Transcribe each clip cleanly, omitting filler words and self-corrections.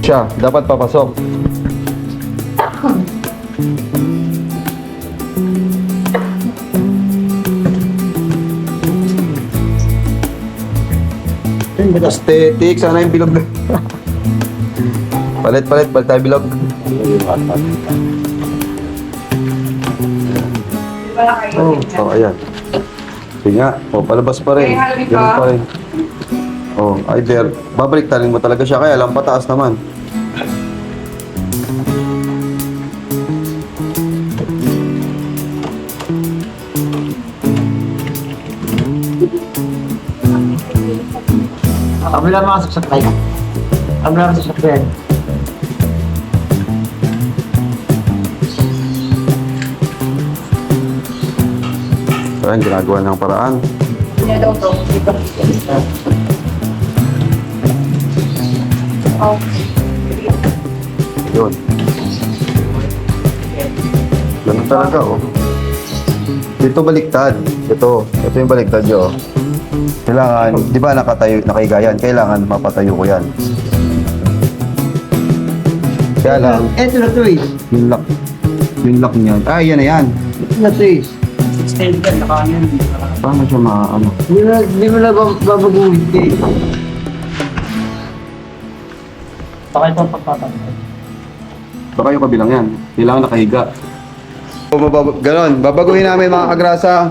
Siya, dapat papasok. Aesthetic, sana yung bilog. Palit tayo bilog. Oh, ayan. Sige nga, palabas pa rin. Ganun pa rin. Either, babaliktarin mo talaga siya, kaya lang pataas naman. Kami lang mga sasakay. Kami lang sasakyan. Ayan, ginagawa ng paraan. Yun. Ganun talaga, oh. Dito baliktad. Ito yung baliktad yun, oh. Kailangan, di ba nakahiga yan? Kailangan mapatayo ko yan. Kaya lang, Ito na to eh. yung lock niyan. Yan na yan. Ito na to eh. Extend ka sa kanan. Paano siya ano? Hindi mo na babaguhin eh. Baka ito ang pagpapantay. Baka yung kabilang yan. Kailangan nakahiga. Ganon, babaguhin namin mga kagrasa.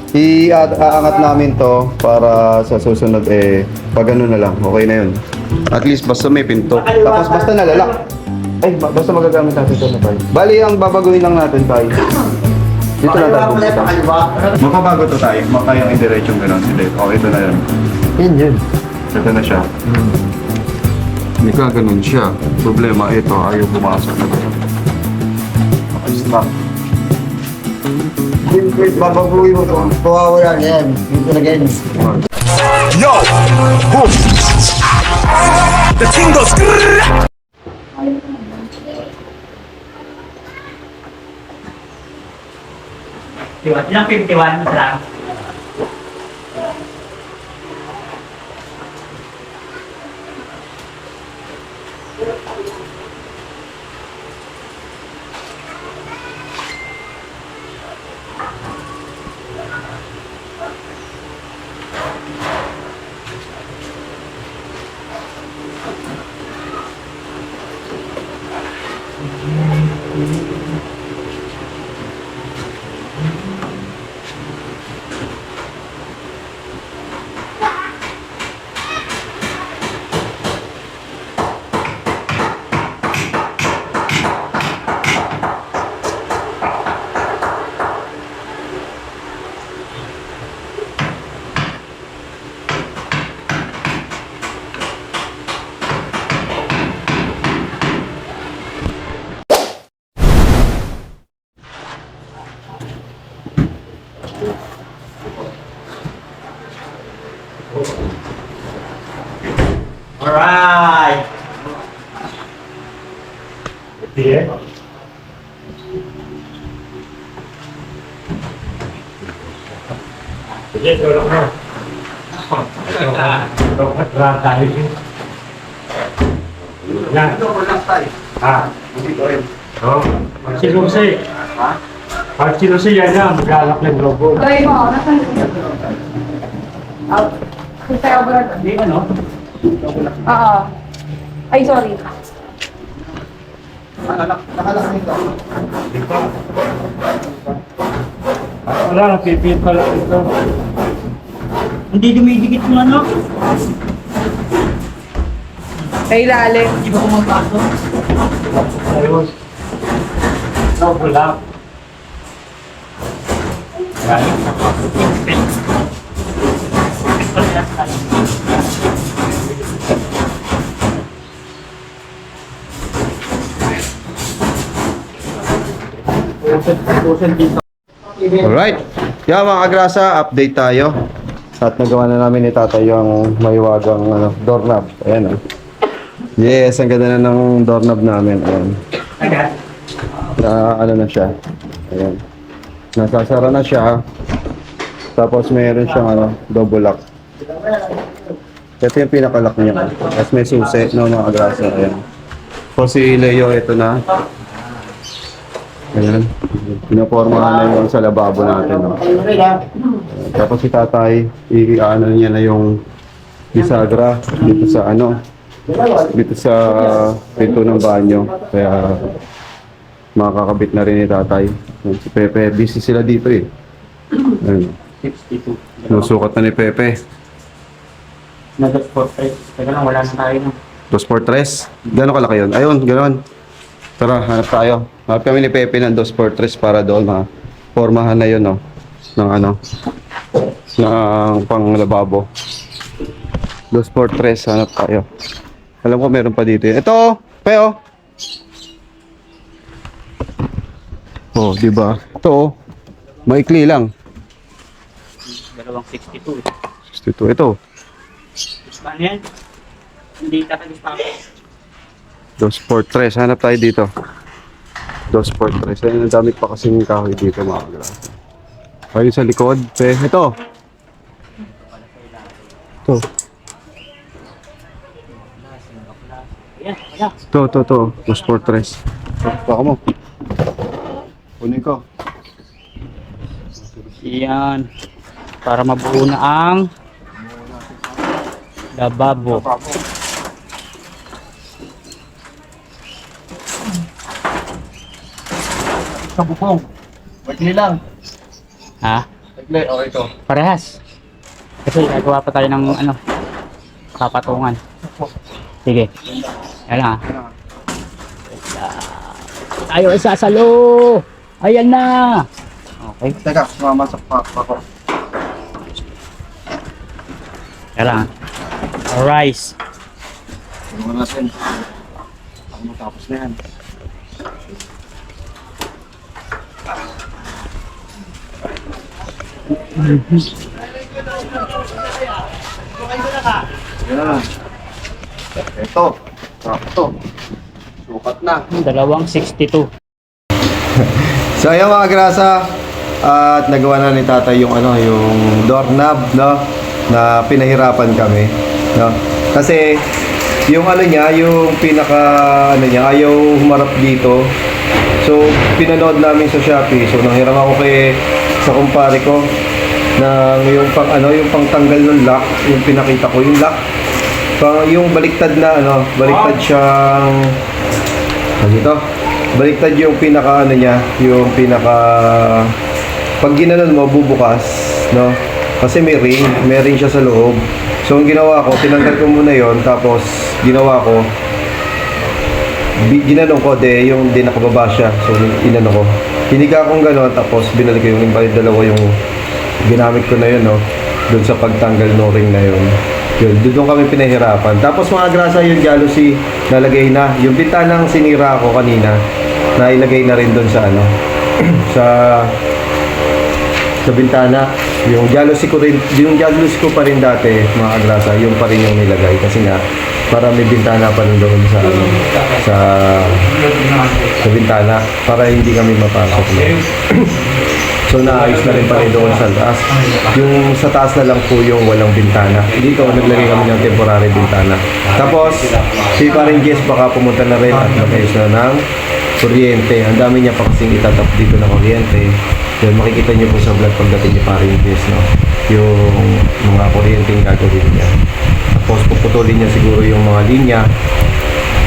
Aangat namin to para sa susunod pag ano na lang, okay na yun. At least basta may pinto. Tapos basta nalalak. Basta magagamit natin ito na tayo. Bali, ang babaguhin lang natin tayo. Dito na tayo pumunta. Mapabago to tayo. Makayang indiretsyong gano'n. Ito na yun. Yun. Ito na siya. Hindi ka ganun siya. Problema ito, ayaw pumasok na ito. Okay, stop. Babaguhin mo to. Pawawala na yan. Dito na ganyan. Yo! Boom! The king goes grrrr! Ilang 51 mo lang. Alright! Sige. Sige, tulog mo. Tulog na tayo. Yan. Oo. Si Lucy. Pag si Lucy yan yan, maglalak ng logo. Dahil mo, nasan yung kung tayo ba? Hindi ano? Oo. Ay, sorry. Wala, napipil pala ito. Hindi dumidikit mo ano? Kay ilalim. Hindi ba kumapasok? Ayos. Logo lang. Yan. Alright. Yeah, mga kagrasa, update tayo. At nagawa na namin ni tatay yung maiwagang doorknob. Ayan, oh. Yes, ang ganda na ng doorknob namin. Ayan. Agad? Na siya. Ayan. Nasasara na siya. Tapos mayroon siyang double lock. Ito yung pinakalock niya. Tapos may susi, no, mga agrasa. Ayan. So si Leo, ito na. Ayan. Pinapormahan na yung sa lababo natin, no. Tapos si tatay, i-ano niya na yung bisagra dito sa ano, dito sa pinto ng banyo. Kaya makakabit na rin ni tatay. Si Pepe, busy sila dito eh. Ayan. 62. Nusukat na ni Pepe. Nag-portrait. Teka lang, wala na tayo. 2x3. Gano'n kalaki yun? Ayun, gano'n. Tara, hanap tayo. Hanap kami ni Pepe ng 2x3 para doon formahan na yun, no? Ng ano? Ng panglababo. 2x3, hanap tayo. Alam ko meron pa dito. Ito, Peo. Oh, di ba? Ito, oh. Maikli lang. Dalawang 62. 62. Ito. Paano yan? Hindi tatagis pa ako. 2x3. Hanap tayo dito. 2x3. Ayun, ang dami pa kasing kahoy dito, mga kagrasa. Ayun sa likod. Ito. Ito. Ayan, wala. Ito. 2x3. Baka mo. Kunin ko. Yan. Para mabuo na ang lababo. Sa bukong. Wait lang. Ha? Wait, okay ito. Parehas. Kasi gagawa pa tayo ng ano, papatungan. Sige. Yan lang ha. Tayo isasalo! Ayan na! Okay. Teka, mamasak pa ako. Yan lang ha. Rice. Tingnan natin. Ano tapos na yan? Yan. Ito. Ito. Sukat na. Dalawang 62. So ayan mga grasa, at nagawa na ni tatay yung ano, yung doorknob, no, na pinahirapan kami, no. Kasi yung ano niya, yung pinaka ano niya, ayaw humarap dito. So pinanood namin sa Shopee. So nanghiram ako sa kumpare ko ng yung pang ano, yung pangtanggal ng lock, yung pinakita ko yung lock. Yung baliktad na ano, baliktad siyang ano ito? Baliktad yung pinaka ano niya, yung pinaka pag ginanon mo bubukas, no? Kasi may ring siya sa loob. So ang ginawa ko, tinanggal ko muna yon, tapos ginawa ko ginanong ko yung di nakababa siya. So inano ko. Hiniga akong gano'n, tapos binalik ko yung dalawa yung ginamit ko na yun, no? Doon sa pagtanggal no ring na yun. Doon kami pinahirapan. Tapos mga grasa yung jealousy nalagay na. Yung bintanang sinira ko kanina, nailagay na rin doon sa ano, sa bintana. Yung jealousy ko pa rin dati, mga agrasa, yung pa rin yung nilagay kasi nga para may bintana pa rin doon sa ano, sa bintana para hindi kami mapasok. So naayos na rin pa rin doon sa taas. Yung sa taas na lang po yung walang bintana. Dito naglagay kami ng temporary bintana. Tapos si Paring Jess baka pumunta na rin at mag-ayos na ng kuryente. Ang dami niya pa kasing itatap dito na kuryente. Yan, makikita niyo po sa vlog pagdating ni Paring Jess, no? Yung mga kuryente yung gagawin niya. Tapos puputulin niya siguro yung mga linya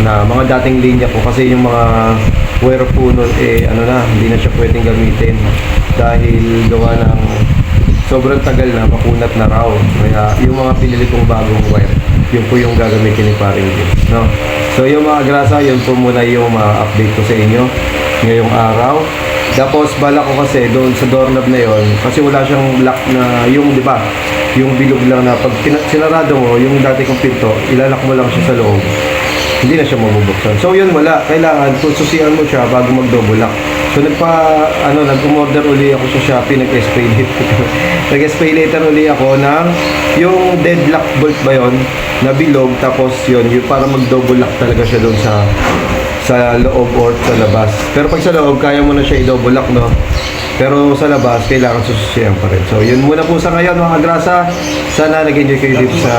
na mga dating linya po kasi yung mga wire po nun ano na, hindi na siya pwedeng gamitin dahil gawa ng sobrang tagal na, makunat na raw. Kaya yung mga pinili kong bagong wire, yun po yung gagamitin ni Paring Jess, no? So yung mga grasa, yun po muna yung ma-update ko sa inyo ngayong araw. Tapos bala ko kasi doon sa doorknob na yon, kasi wala siyang lock na yung, di ba, yung bilog lang na pag sinarado mo yung dati kong pinto, ilalak mo lang siya sa loob, hindi na siya mabubuksan. So yun, wala, kailangan susian mo siya bago mag-double lock. So nag-umorder uli ako sa Shopee, nag-spray later uli ako ng yung deadlock bolt ba yon na bilog, tapos yun, yung para mag-double lock talaga siya doon sa sa loob or sa labas. Pero pag sa loob, kaya mo na siya i-double lock, no? Pero sa labas, kailangan sususiyan pa rin. So, yun muna po sa ngayon, mga agrasa. Sana nag-enjoy kayo dito sa,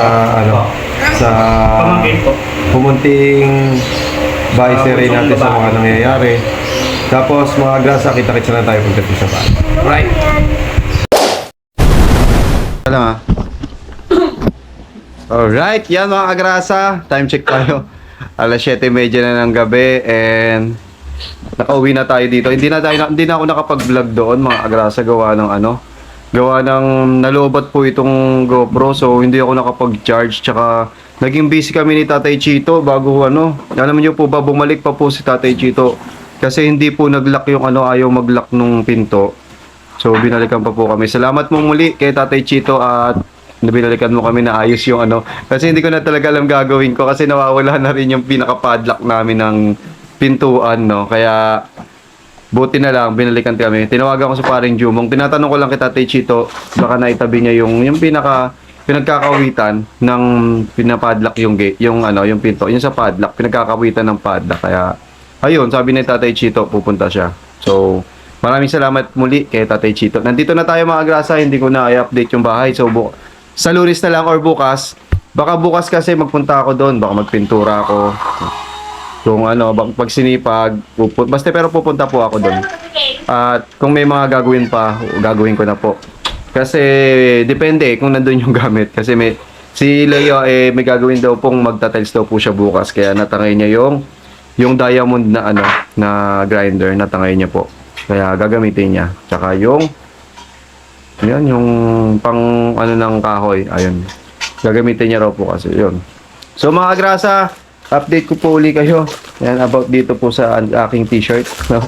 sa Pamangkin po. pumunting bahay series natin sa mga nangyayari. Tapos, mga agrasa, kita-kitsa na tayo pagdating sa bahay. Right. Lang ah. Alright, yan mga agrasa. Time check tayo. Alas 7:30 na ng gabi and nakauwi na tayo dito. Hindi na ako nakapag-vlog doon mga agrasa gawa ng nalobat po itong GoPro, so hindi ako nakapag-charge. Tsaka naging busy kami ni Tatay Chito bago alam niyo po ba, bumalik pa po si Tatay Chito kasi hindi po nag-lock yung ayaw mag-lock nung pinto. So binalikan pa po kami. Salamat mo muli kay Tatay Chito at binalikan mo kami na ayos yung kasi hindi ko na talaga alam gagawin ko kasi nawawala na rin yung pinaka-padlock namin ng pintuan, no? Kaya buti na lang binalikan kami. Tinawagan ko sa paring Jumong. Tinatanong ko lang kay Tatay Chito baka naitabi niya yung pinagkakawitan ng pinapadlock yung gate, yung pinto. Yung sa padlock, pinagkakawitan ng padlock. Kaya ayun, sabi ni Tatay Chito pupunta siya. So maraming salamat muli kay Tatay Chito. Nandito na tayo mga agrasa, hindi ko na i-update yung bahay. So sa Lunes na lang or bukas. Baka bukas kasi magpunta ako doon, baka magpintura ako. Kung pag sinipag, basta pero pupunta po ako doon. At kung may mga gagawin pa, gagawin ko na po. Kasi depende kung nandun yung gamit. Kasi si Leo may gagawin daw pong magta-tiles daw po siya bukas. Kaya natangay niya yung diamond na na grinder, natangay niya po. Kaya gagamitin niya. Tsaka yung pang ng kahoy, ayun. Gagamitin niya raw po kasi yun. So mga agrasa, update ko po uli kayo. Yan, about dito po sa aking t-shirt. No?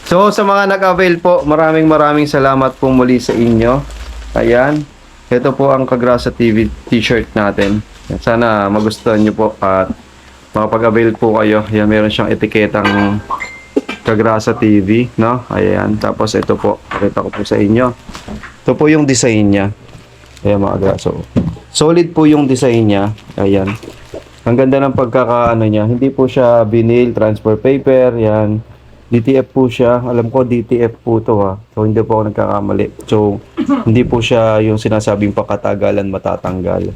So, sa mga nag-avail po, maraming salamat po muli sa inyo. Ayan. Ito po ang Kagrasa TV t-shirt natin. Sana magustuhan nyo po at makapag-avail po kayo. Yan, meron siyang etiketang Kagrasa TV. No? Ayan. Tapos ito po, pakita ko po sa inyo. Ito po yung design niya. Ayan mga agrasa. Solid po yung design niya. Ayan. Ang ganda ng niya. Hindi po siya vinyl, transfer paper, yan. DTF po siya. Alam ko DTF po to ha. So hindi po ako nagkakamali. So hindi po siya yung sinasabing pakatagalan matatanggal.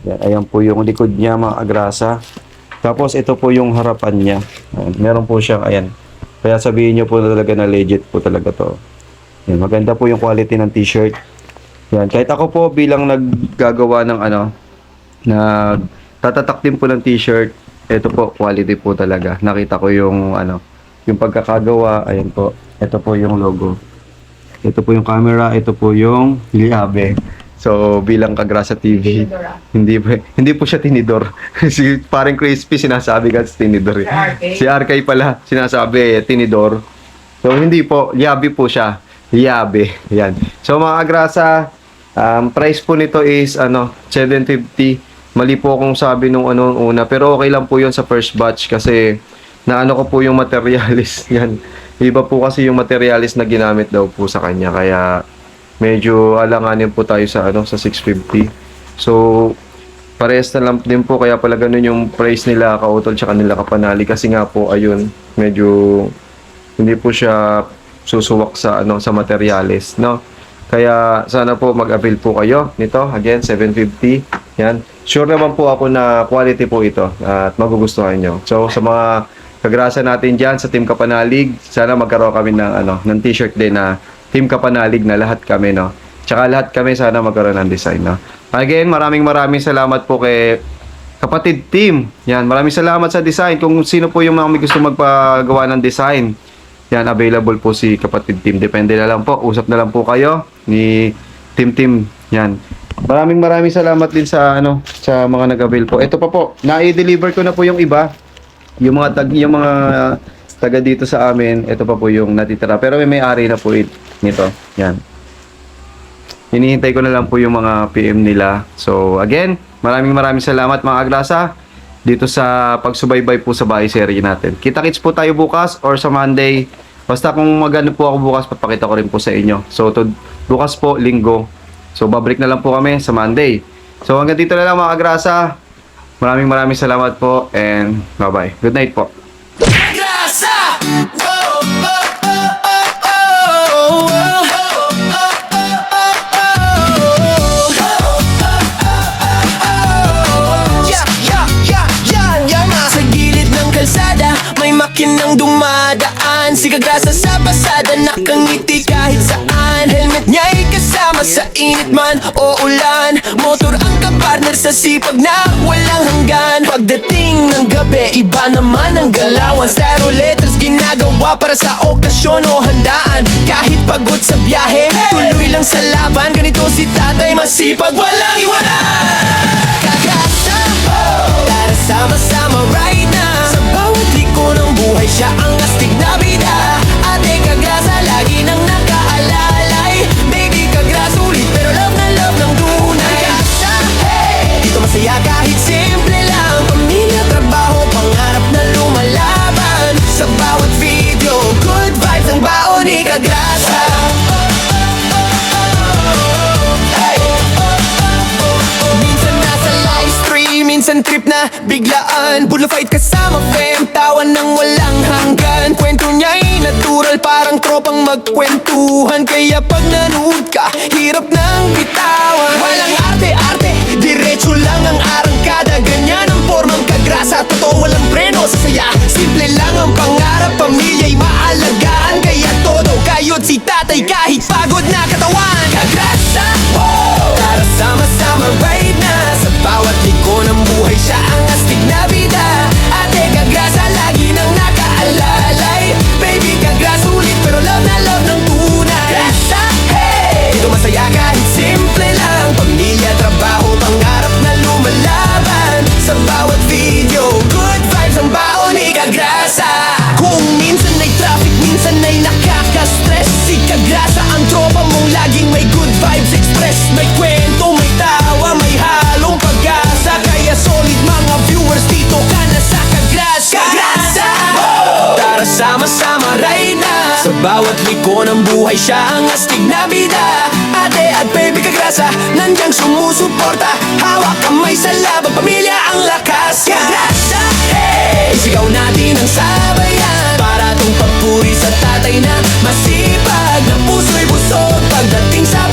Yan. Ayan po yung likod niya mga agrasa. Tapos ito po yung harapan niya. Ayan. Meron po siyang ayan. Kaya sabihin niyo po talaga na legit po talaga to. Yan. Maganda po yung quality ng t-shirt. Yan. Kahit ako po bilang naggagawa ng tatatak din po ng t-shirt. Ito po, quality po talaga. Nakita ko yung yung pagkakagawa. Ayan po. Ito po yung logo. Ito po yung camera. Ito po yung liabe. So, bilang Kagrasa TV, hindi po siya tinidor. Si parang Crispy sinasabi ka tinidor. Si RK pala sinasabi tinidor. So, hindi po. Liabe po siya. Liabe. Yan. So, mga Kagrasa, price po nito is $750. Mali po akong sabi nung una, pero okay lang po 'yon sa first batch kasi ko po yung materialis yan. Iba po kasi yung materialis na ginamit daw po sa kanya kaya medyo alanganin po tayo sa sa 650. So parehas na lang din po kaya pala ganun yung price nila Kautol tsaka nila Kapanali kasi nga po ayun medyo hindi po siya susuwak sa sa materialis, no? Kaya sana po mag-avail po kayo nito. Again, 750. Yan. Sure naman po ako na quality po ito at magugustuhan nyo. So, sa mga kagrasa natin dyan sa Team Kapanalig, sana magkaroon kami ng t-shirt din na Team Kapanalig na lahat kami, no? Tsaka lahat kami sana magkaroon ng design, no? Again, maraming salamat po kay Kapatid Team. Yan, maraming salamat sa design. Kung sino po yung mga may gusto magpagawa ng design, yan, available po si Kapatid Team. Depende na lang po. Usap na lang po kayo ni Team. Yan. Maraming salamat din sa sa mga nag-avail po. Ito pa po. Na-i-deliver ko na po yung iba. Yung mga taga dito sa amin, ito pa po yung natitira. Pero may-ari na po nito. Yan. Hinihintay ko na lang po yung mga PM nila. So, again, maraming salamat mga agrasa dito sa pagsubaybay po sa bahay serie natin. Kita-kits po tayo bukas or sa Monday. Basta kung magano po ako bukas, papakita ko rin po sa inyo. So, bukas po, linggo. So, babalik na lang po kami sa Monday. So, hanggang dito na lang mga agrasa. Maraming salamat po and bye-bye. Good night po. niya'y kasama sa init man o ulan. Motor ang kapartner sa sipag na walang hanggan. Pagdating ng gabi, iba naman ang galawan. Styro letters ginagawa para sa okasyon o handaan. Kahit pagod sa biyahe, tuloy lang sa laban. Ganito si tatay, masipag, walang iwanan. Kagasa, tara sama-sama right now. Sa bawat liko ng buhay, siya ang astig na bida. Ate Kagrasa, lagi nang nakaalalay. Baby Kagrasa, ulit pero love na love ng tunay. Kagasa, hey, dito masaya kahit simple lang. Pamilya, trabaho, pangarap na lumalaban. Sa bawat video, good vibes ang baon ni Kagrasa. Minsan nasa live stream, minsan trip na biglaan. Bulo fight kasama fam, tawan ng walang hanggan. Kwento niya'y natural, parang tropang magkwentuhan. Kaya pag nanood ka, hirap nang bitawan. Walang arte-arte, diretso lang ang arangkada. Ganyan ang formang Kagrasa, totoo walang preno sa saya. Simple lang ang pangarap, pamilya'y maalagaan. Kaya todo kayod si tatay kahit pagod na katawan. Kagrasa, tara sama-sama right na. Sa bawat liko ng buhay, siya ang astig na bida. Ate Kagrasa, lagi nang nakaalalay. Baby Kagrasa, ulit pero love na love ng tunay. Kagrasa, hey, dito masaya kahit simple lang. Pamilya, trabaho, pangarap na lumalaban. Sa bawat video, good vibes ang baon ni Kagrasa. Kung minsan ay traffic, minsan ay nakaka-stress, si Kagrasa ang tropa mong laging may good vibes express. May kwento, may tawa, may halong pag-asa. Kaya solid mga viewers, dito ka na sa Kagrasa. Kagrasa, tara sama-sama right na. Sa bawat liko ng buhay, siya ang astig na bida. Ate at baby Kagrasa, nandiyan sumusuporta. Hawak kamay sa laban, pamilya ang lakas. Kagrasa, hey, isigaw natin ang sabayan. Para tong papuri sa tatay na masipag, na puso'y busog pagdating sa